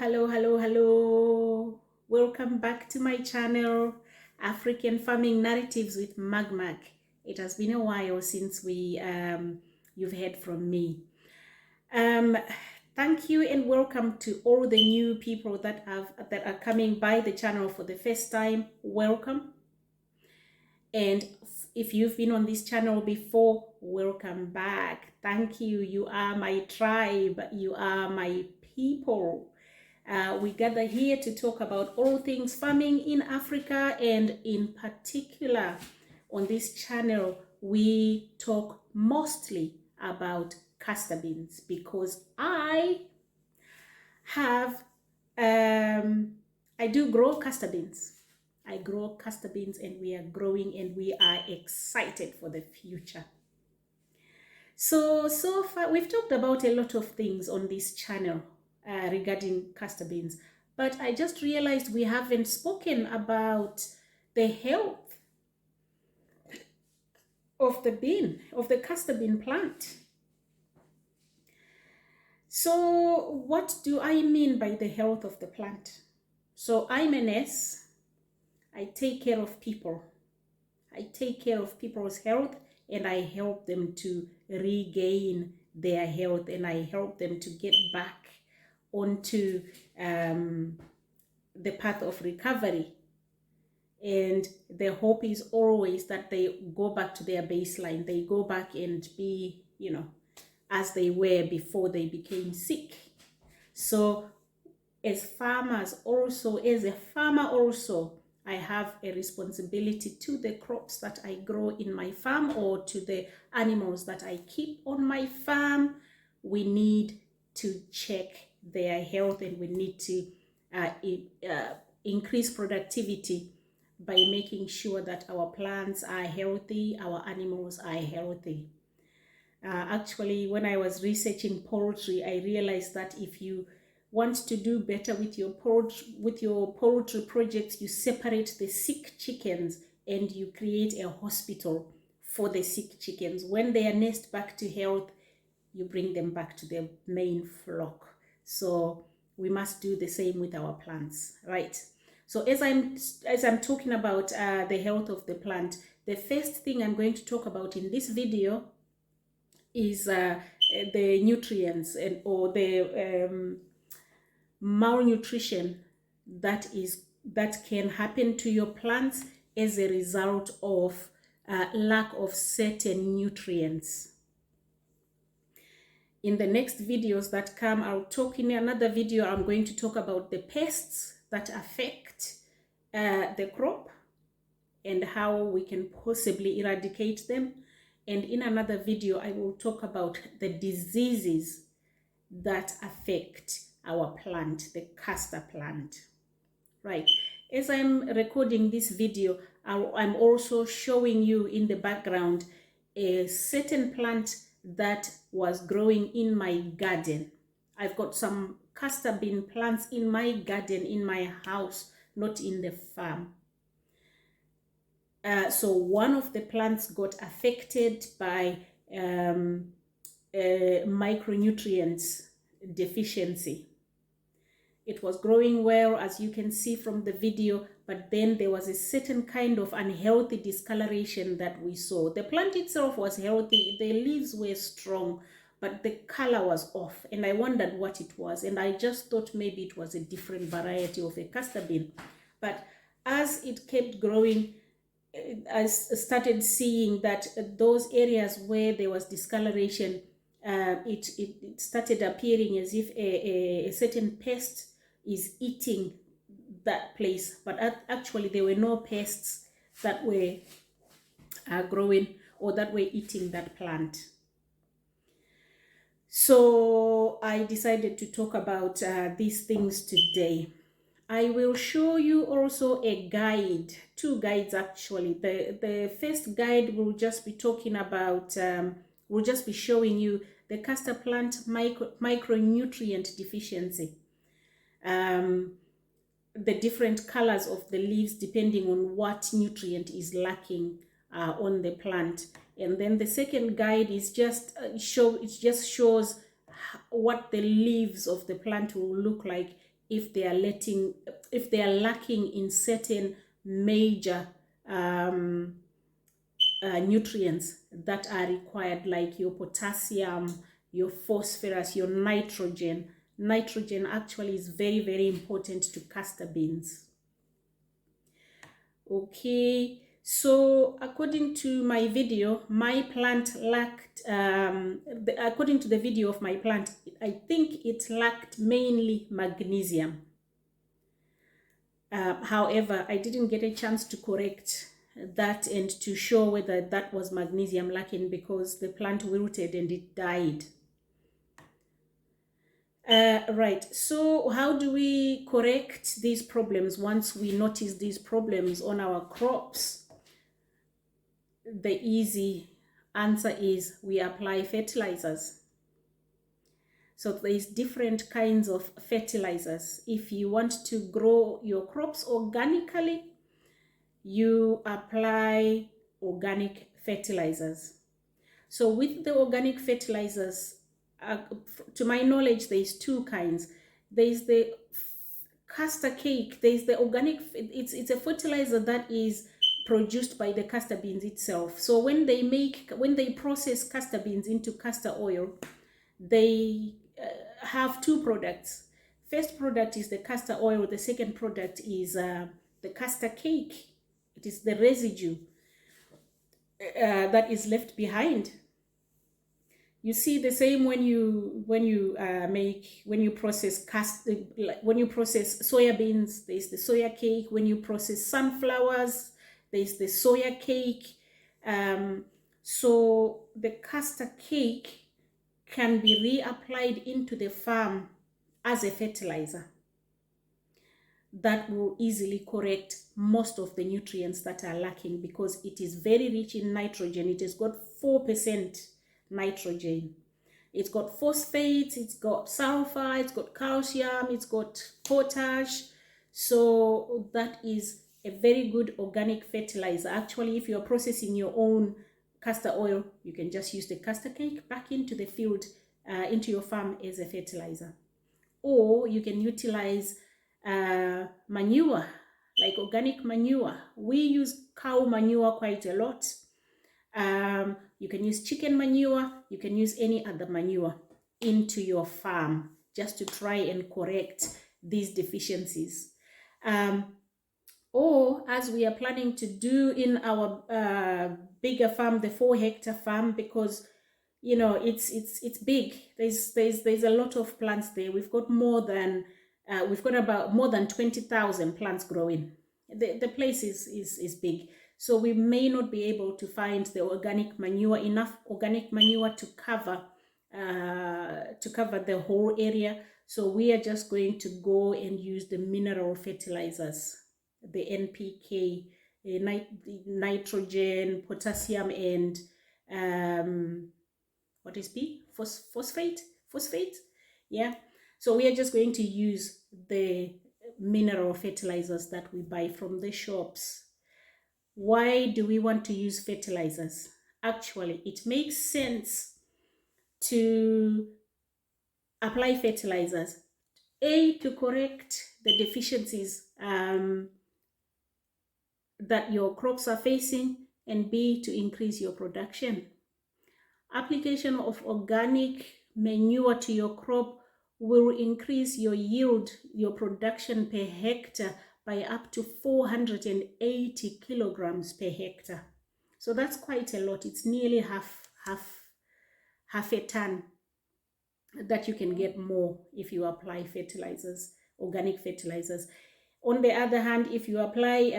Hello. Welcome back to my channel, African Farming Narratives with Magmag. It has been a while since you've heard from me. Thank you and welcome to all the new people that are coming by the channel for the first time. Welcome. And if you've been on this channel before, welcome back. Thank you. You are my tribe. You are my people. We gather here to talk about all things farming in Africa, and in particular on this channel we talk mostly about castor beans because I do grow castor beans. I grow castor beans and we are growing and we are excited for the future. So far we've talked about a lot of things on this channel regarding castor beans, but I just realized we haven't spoken about the health of the castor bean plant. So what do I mean by the health of the plant? So I'm a nurse. I take care of people. I take care of people's health and I help them to regain their health and I help them to get back onto the path of recovery. And the hope is always that they go back to their baseline. They go back and be, as they were before they became sick. So as a farmer also, I have a responsibility to the crops that I grow in my farm or to the animals that I keep on my farm. We need to check their health and we need to increase productivity by making sure that our plants are healthy, our animals are healthy. Actually, when I was researching poultry, I realized that if you want to do better with your poultry projects, you separate the sick chickens and you create a hospital for the sick chickens. When they are nursed back to health, you bring them back to their main flock. So we must do the same with our plants, right? So as I'm talking about the health of the plant, the first thing I'm going to talk about in this video is the nutrients or the malnutrition that can happen to your plants as a result of lack of certain nutrients. In the next videos that come, I'll talk in another video, I'm going to talk about the pests that affect the crop and how we can possibly eradicate them. And in another video, I will talk about the diseases that affect our plant, the castor plant, right? As I'm recording this video, I'm also showing you in the background a certain plant that was growing in my garden. I've got some castor bean plants in my garden, in my house, not in the farm. So one of the plants got affected by micronutrients deficiency. It was growing well, as you can see from the video, but then there was a certain kind of unhealthy discoloration that we saw. The plant itself was healthy, the leaves were strong, but the color was off, and I wondered what it was, and I just thought maybe it was a different variety of a castor bean. But as it kept growing, I started seeing that those areas where there was discoloration, it started appearing as if a certain pest is eating that place, but actually there were no pests that were growing or that were eating that plant. So I decided to talk about these things today. I will show you also a guide, two guides actually. The first guide will just be talking about, will just be showing you the castor plant micronutrient deficiency. The different colors of the leaves depending on what nutrient is lacking on the plant. And then the second guide is just shows what the leaves of the plant will look like if they are lacking in certain major nutrients that are required, like your potassium, your phosphorus, your nitrogen. Nitrogen actually is very, very important to castor beans. Okay, so according to my video, my plant lacked, according to the video of my plant, I think it lacked mainly magnesium. However, I didn't get a chance to correct that and to show whether that was magnesium lacking because the plant wilted and it died. Right, so how do we correct these problems once we notice these problems on our crops? The easy answer is we apply fertilizers. So there's different kinds of fertilizers. If you want to grow your crops organically, you apply organic fertilizers. So with the organic fertilizers, to my knowledge, there's two kinds. There's the castor cake. There's the organic, it's a fertilizer that is produced by the castor beans itself. So when they process castor beans into castor oil, they have two products. First product is the castor oil. The second product is the castor cake. It is the residue that is left behind. You see the same when you process soybeans. There's the soya cake. When you process sunflowers, there's the soya cake. So the castor cake can be reapplied into the farm as a fertilizer that will easily correct most of the nutrients that are lacking because it is very rich in nitrogen. It has got 4% nitrogen. It's got phosphates, it's got sulfur, it's got calcium, it's got potash. So that is a very good organic fertilizer. Actually, if you're processing your own castor oil, you can just use the castor cake back into the field, into your farm as a fertilizer. Or you can utilize manure, like organic manure. We use cow manure quite a lot. You can use chicken manure, you can use any other manure into your farm just to try and correct these deficiencies. Or as we are planning to do in our bigger farm, the 4-hectare farm, because you know it's big. There's a lot of plants there. We've got about more than 20,000 plants growing. The place is big. So we may not be able to find the enough organic manure to cover the whole area. So we are just going to go and use the mineral fertilizers, the NPK, nitrogen, potassium, and what is P? Phosphate? Yeah. So we are just going to use the mineral fertilizers that we buy from the shops. Why do we want to use fertilizers? Actually, it makes sense to apply fertilizers, A, to correct the deficiencies that your crops are facing, and B, to increase your production. Application of organic manure to your crop will increase your yield, your production per hectare by up to 480 kilograms per hectare. So that's quite a lot. It's nearly half a ton that you can get more if you apply fertilizers, organic fertilizers. On the other hand, if you apply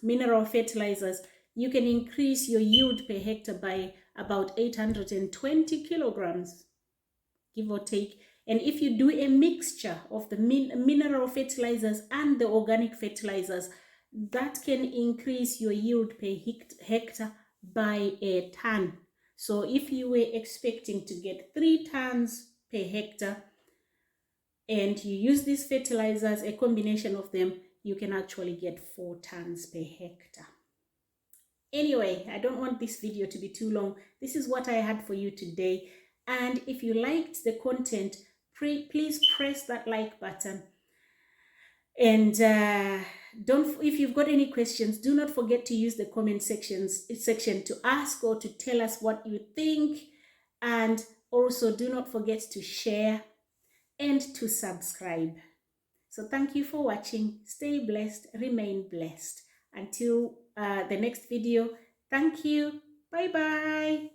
mineral fertilizers, you can increase your yield per hectare by about 820 kilograms, give or take. And if you do a mixture of the mineral fertilizers and the organic fertilizers, that can increase your yield per hectare by a ton. So if you were expecting to get 3 tons per hectare and you use these fertilizers, a combination of them, you can actually get 4 tons per hectare. Anyway, I don't want this video to be too long. This is what I had for you today. And if you liked the content, please press that like button. And if you've got any questions, do not forget to use the comment section to ask or to tell us what you think. And also do not forget to share and to subscribe. So thank you for watching. Stay blessed, remain blessed. Until the next video, thank you. Bye bye.